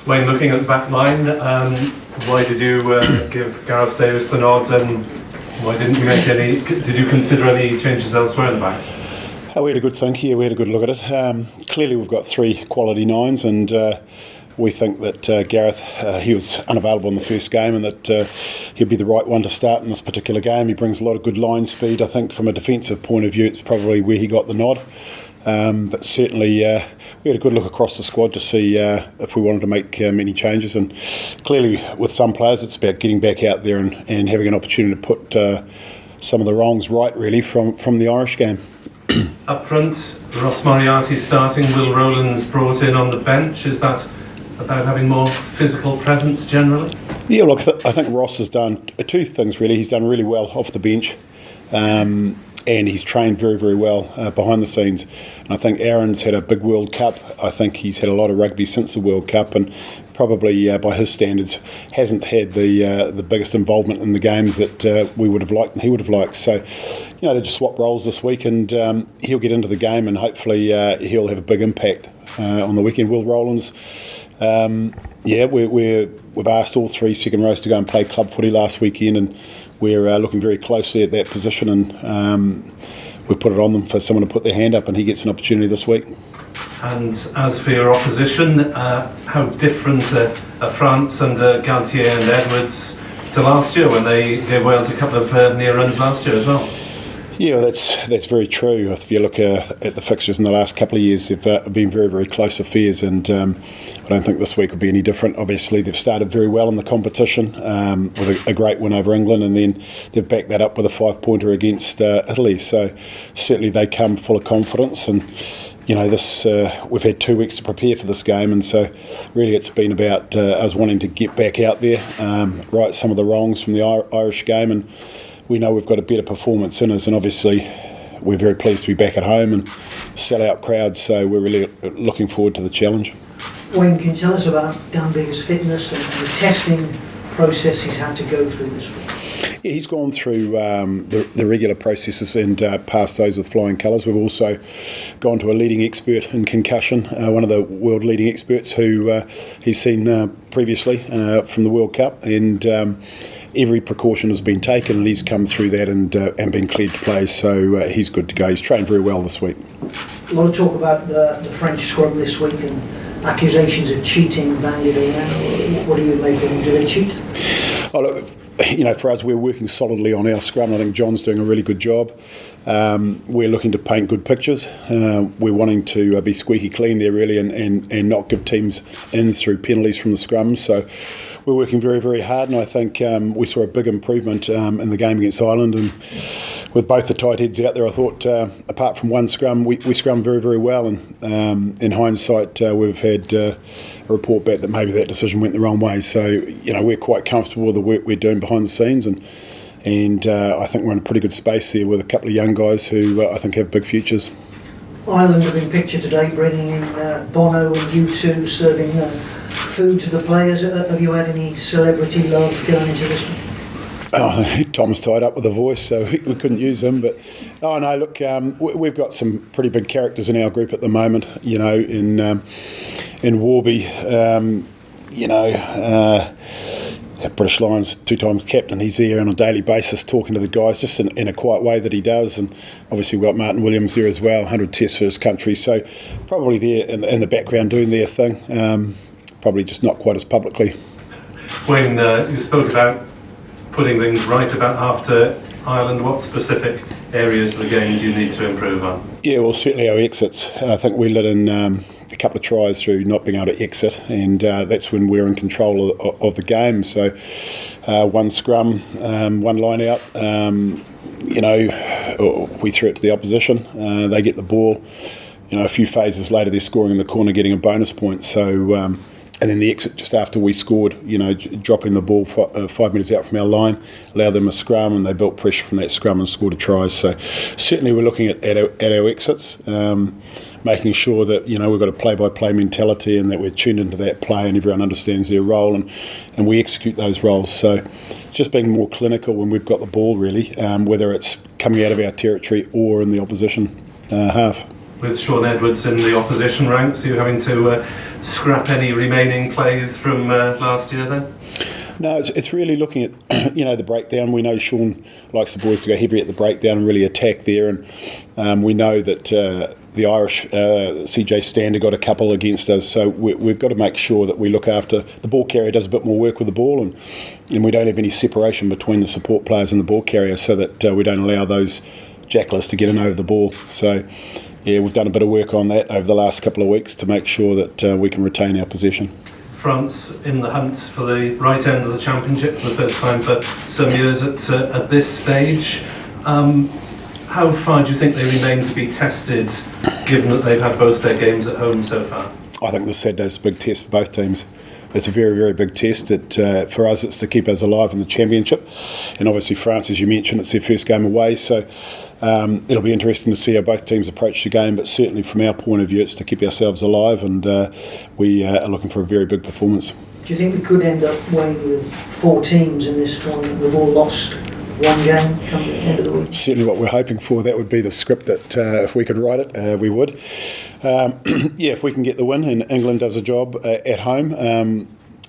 Wayne, looking at the back line, why did you give Gareth Davies the nod, and why didn't you make any? Did you consider any changes elsewhere in the backs? We had a good think here. We had a good look at it. Clearly, we've got three quality nines, and we think that Gareth, he was unavailable in the first game, and that he'll be the right one to start in this particular game. He brings a lot of good line speed. I think from a defensive point of view, it's probably where he got the nod. But certainly, we had a good look across the squad to see if we wanted to make any changes. And clearly, with some players, it's about getting back out there and having an opportunity to put some of the wrongs right, really, from the Irish game. Up front, Ross Moriarty starting, Will Rowlands brought in on the bench. Is that about having more physical presence generally? Yeah, look, I think Ross has done two things really. He's done really well off the bench, and he's trained very, very well behind the scenes. And I think Aaron's had a big World Cup. I think he's had a lot of rugby since the World Cup, and probably by his standards hasn't had the biggest involvement in the games that we would have liked and he would have liked. So, they just swap roles this week, and he'll get into the game, and hopefully he'll have a big impact on the weekend. Will Rowlands, we've asked all three second rows to go and play club footy last weekend, and we're looking very closely at that position, and we put it on them for someone to put their hand up, and he gets an opportunity this week. And as for your opposition, how different are France under Galtier and Edwards to last year, when they gave Wales a couple of near runs last year as well? Yeah, that's very true. If you look at the fixtures in the last couple of years, they've been very, very close affairs, and I don't think this week will be any different. Obviously, they've started very well in the competition with a great win over England, and then they've backed that up with a 5-pointer against Italy. So certainly they come full of confidence, and we've had 2 weeks to prepare for this game, and so really it's been about us wanting to get back out there, right some of the wrongs from the Irish game, and we know we've got a better performance in us, and obviously we're very pleased to be back at home and sell-out crowds, so we're really looking forward to the challenge. Wayne, can you tell us about Dan Biggar's fitness and the testing process he's had to go through this week? Yeah, he's gone through the regular processes and passed those with flying colours. We've also gone to a leading expert in concussion, one of the world leading experts who he's seen previously from the World Cup, and every precaution has been taken, and he's come through that and been cleared to play, so he's good to go. He's trained very well this week. A lot of talk about the French scrum this week and accusations of cheating bandied around. What do you make of them? Do they cheat? Oh, look, for us, we're working solidly on our scrum. I think John's doing a really good job. We're looking to paint good pictures. We're wanting to be squeaky clean there, really, and not give teams ins through penalties from the scrums. So we're working very, very hard, and I think we saw a big improvement in the game against Ireland, and with both the tight heads out there, I thought apart from one scrum, we scrummed very, very well, and in hindsight we've had a report back that maybe that decision went the wrong way. So we're quite comfortable with the work we're doing behind the scenes, and I think we're in a pretty good space there with a couple of young guys who I think have big futures. Ireland have been pictured today bringing in Bono and U2 serving food to the players. Have you had any celebrity love going into this one? Oh, Tom's tied up with a voice, so we couldn't use him. But look, we've got some pretty big characters in our group at the moment. In Warby, British Lions 2-time captain. He's there on a daily basis talking to the guys, just in a quiet way that he does. And obviously we've got Martin Williams there as well, 100 tests for his country. So probably there in the background doing their thing, probably just not quite as publicly. Wayne, you spoke about putting things right about after Ireland. What specific areas of the game do you need to improve on? Yeah, well, certainly our exits. I think we let in a couple of tries through not being able to exit, and that's when we're in control of the game. So one scrum, one line out, we threw it to the opposition. They get the ball. A few phases later, they're scoring in the corner, getting a bonus point. So and then the exit just after we scored, dropping the ball 5 metres out from our line, allowed them a scrum, and they built pressure from that scrum and scored a try. So certainly we're looking at our exits, making sure that we've got a play-by-play mentality and that we're tuned into that play and everyone understands their role and we execute those roles. So just being more clinical when we've got the ball, really, whether it's coming out of our territory or in the opposition half. With Shaun Edwards in the opposition ranks, are you having to scrap any remaining plays from last year then? No, it's really looking at the breakdown. We know Sean likes the boys to go heavy at the breakdown and really attack there, and we know that the Irish CJ Stander got a couple against us, so we've got to make sure that we look after the ball carrier, does a bit more work with the ball, and we don't have any separation between the support players and the ball carrier, so that we don't allow those jacklers to get in over the ball. So yeah, we've done a bit of work on that over the last couple of weeks to make sure that we can retain our possession. France in the hunt for the right end of the championship for the first time for some years at this stage. How far do you think they remain to be tested, given that they've had both their games at home so far? I think this Saturday's a big test for both teams. It's a very, very big test. For us, it's to keep us alive in the championship. And obviously France, as you mentioned, it's their first game away. So it'll be interesting to see how both teams approach the game. But certainly from our point of view, it's to keep ourselves alive. And we are looking for a very big performance. Do you think we could end up, Wayne, with 4 teams in this tournament? We've all lost one game come the end of the week. Certainly what we're hoping for. That would be the script that if we could write it, we would. If we can get the win and England does a job at home,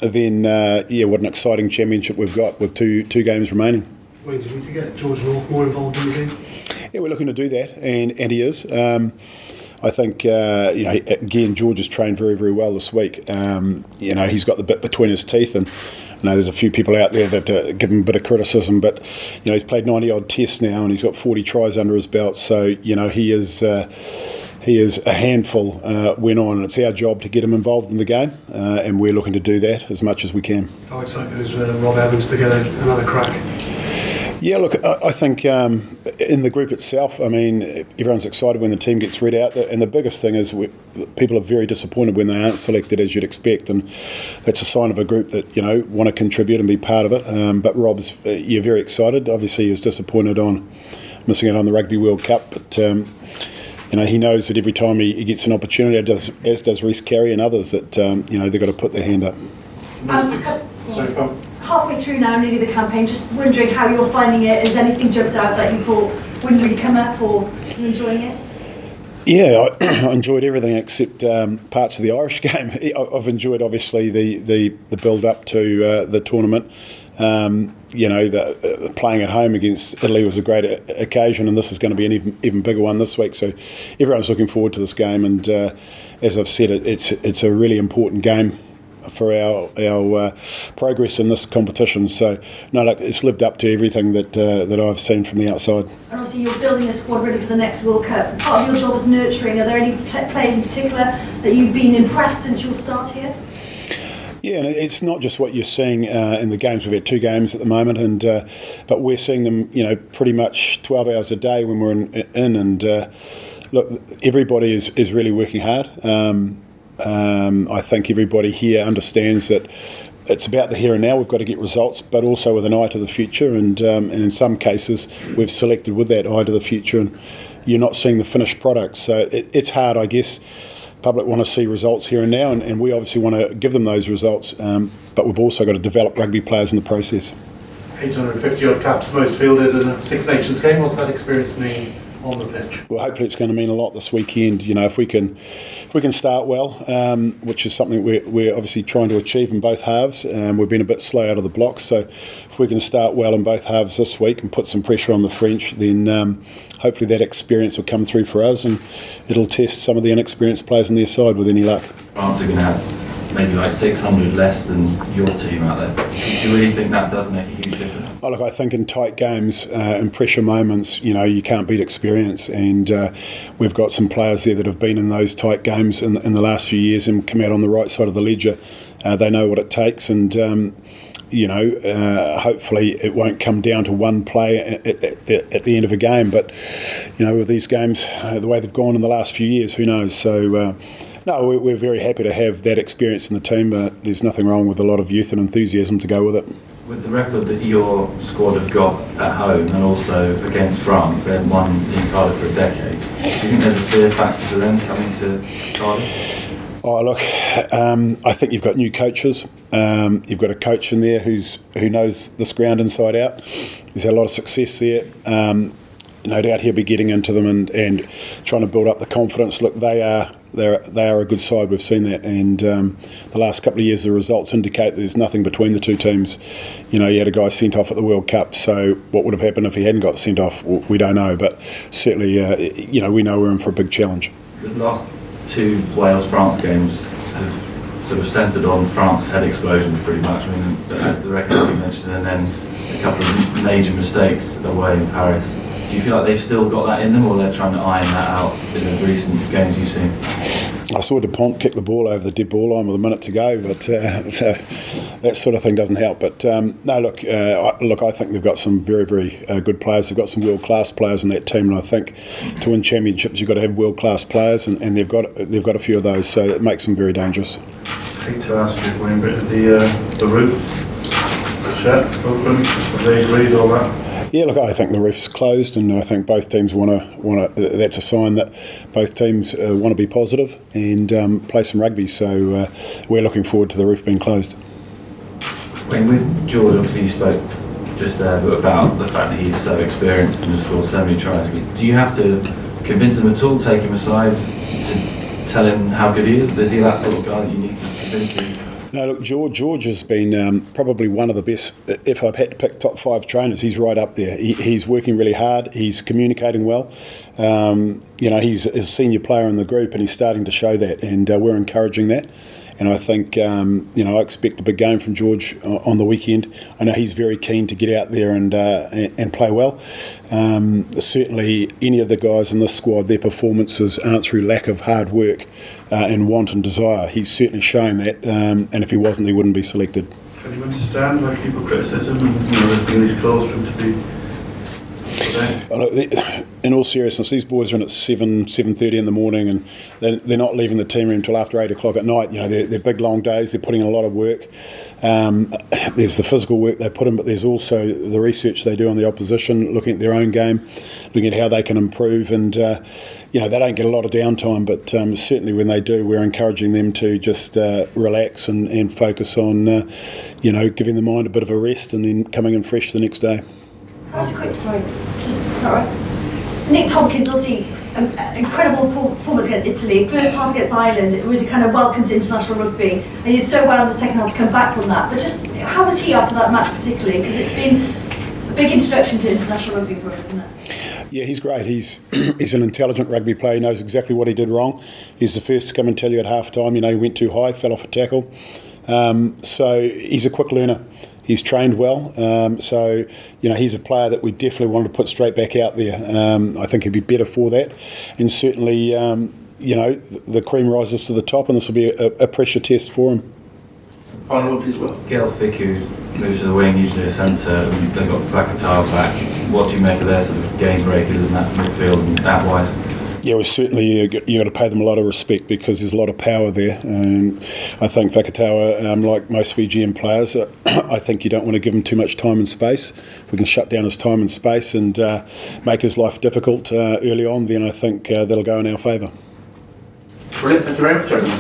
then what an exciting championship we've got with two games remaining. Wayne, do you need to get George North more involved in the game? Yeah, we're looking to do that, and he is. I think, again, George has trained very, very well this week. He's got the bit between his teeth, and I know there's a few people out there that give him a bit of criticism, but he's played 90-odd tests now, and he's got 40 tries under his belt. So he is a handful when on, and it's our job to get him involved in the game, and we're looking to do that as much as we can. How excited is Rob Evans to get another crack? Yeah, look, I think in the group itself, I mean, everyone's excited when the team gets read out, and the biggest thing is people are very disappointed when they aren't selected, as you'd expect, and that's a sign of a group that want to contribute and be part of it. But Rob's very excited. Obviously, he was disappointed on missing out on the Rugby World Cup, but he knows that every time he gets an opportunity, as does Reece Carey and others, that they've got to put their hand up. Halfway through now, nearly the campaign, just wondering how you're finding it. Has anything jumped out that you thought wouldn't really come up, or are you enjoying it? Yeah, I enjoyed everything except parts of the Irish game. I've enjoyed, obviously, the build-up to the tournament. Playing at home against Italy was a great occasion, and this is going to be an even bigger one this week. So everyone's looking forward to this game, and as I've said, it's a really important game for our progress in this competition. So it's lived up to everything that I've seen from the outside. And obviously you're building a squad ready for the next World Cup. Part of your job is nurturing. Are there any players in particular that you've been impressed since your start here? Yeah, and it's not just what you're seeing in the games. We've had 2 games at the moment, and but we're seeing them, pretty much 12 hours a day when we're in and look, everybody is really working hard. I think everybody here understands that it's about the here and now. We've got to get results, but also with an eye to the future. And in some cases, we've selected with that eye to the future, and you're not seeing the finished product. So it's hard, I guess. Public want to see results here and now, and we obviously want to give them those results. But we've also got to develop rugby players in the process. 850-odd caps, most fielded in a Six Nations game. What's that experience mean on the pitch? Well, hopefully it's going to mean a lot this weekend. If we can start well, which is something we're obviously trying to achieve in both halves. We've been a bit slow out of the blocks, so if we can start well in both halves this week and put some pressure on the French, then hopefully that experience will come through for us, and it'll test some of the inexperienced players on their side with any luck. France are going to have maybe like 600 less than your team out there. Do you really think that does make a huge difference? Oh, look, I think in tight games, in pressure moments, you can't beat experience, and we've got some players there that have been in those tight games in the last few years and come out on the right side of the ledger. They know what it takes, and hopefully it won't come down to one play at the end of a game. But with these games, the way they've gone in the last few years, who knows? So. No, we're very happy to have that experience in the team, but there's nothing wrong with a lot of youth and enthusiasm to go with it. With the record that your squad have got at home and also against France, they haven't won in Cardiff for a decade. Do you think there's a fear factor to them coming to Cardiff? Oh, look, I think you've got new coaches. You've got a coach in there who knows this ground inside out. He's had a lot of success there. no doubt he'll be getting into them and trying to build up the confidence. Look, they are a good side. We've seen that, and the last couple of years the results indicate there's nothing between the two teams. You know, you had a guy sent off at the World Cup, so what would have happened if he hadn't got sent off, we don't know, but certainly you know, we know we're in for a big challenge. The last two Wales-France games have sort of centred on France head explosions pretty much. I mean, as the record you mentioned, and then a couple of major mistakes away in Paris. Do you feel like they've still got that in them, or they're trying to iron that out in the recent games you've seen? I saw Dupont kick the ball over the dead ball line with a minute to go, but that sort of thing doesn't help. But no, look, I think they've got some very, very good players. They've got some world-class players in that team, and I think to win championships you've got to have world-class players, and they've got a few of those, so it makes them very dangerous. I hate to ask you, Wayne, but the roof shut, open, have they agreed all that? Yeah, look, I think the roof's closed, and I think both teams want to. That's a sign that both teams want to be positive and play some rugby. So we're looking forward to the roof being closed. Wayne, with George, obviously you spoke just there about the fact that he's so experienced and has scored so many tries. Do you have to convince him at all, take him aside to tell him how good he is? Is he that sort of guy that you need to convince him? No, look, George has been probably one of the best. If I've had to pick top 5 trainers, he's right up there. He's working really hard. He's communicating well. You know, he's a senior player in the group, and he's starting to show that, and we're encouraging that. And I think, you know, I expect a big game from George on the weekend. I know he's very keen to get out there and play well. Certainly, any of the guys in this squad, their performances aren't through lack of hard work and want and desire. He's certainly shown that, and if he wasn't, he wouldn't be selected. Can you understand why people criticise him, and there's been these calls for him to be? In all seriousness, these boys are in at 7:30 in the morning, and they're not leaving the team room till after 8 o'clock at night. You know, they're big long days. They're putting in a lot of work. There's the physical work they put in, but there's also the research they do on the opposition, looking at their own game, looking at how they can improve. And you know, they don't get a lot of downtime, but certainly when they do, we're encouraging them to just relax and focus on you know, giving the mind a bit of a rest, and then coming in fresh the next day. That's a quick, sorry. Nick Tompkins, obviously, incredible performance against Italy. First half against Ireland, it was a kind of welcome to international rugby, and he did so well in the second half to come back from that. But just, how was he after that match particularly? Because it's been a big introduction to international rugby for him, isn't it? Yeah, he's great. He's an intelligent rugby player. He knows exactly what he did wrong. He's the first to come and tell you at half time, you know, he went too high, fell off a tackle. So he's a quick learner. He's trained well, so you know, he's a player that we definitely wanted to put straight back out there. I think he'd be better for that, and certainly, you know, the cream rises to the top, and this will be a pressure test for him. Final one, please, Will. Gareth, who moves to the wing, usually a centre, and they've got Vakatawa back. What do you make of their sort of game breakers in that midfield and that wide? Yeah, well, certainly you got to pay them a lot of respect, because there's a lot of power there. And I think Vakatawa, like most Fijian players, I think you don't want to give him too much time and space. If we can shut down his time and space and make his life difficult early on, then I think that'll go in our favour. Brilliant, thank you very much, everyone.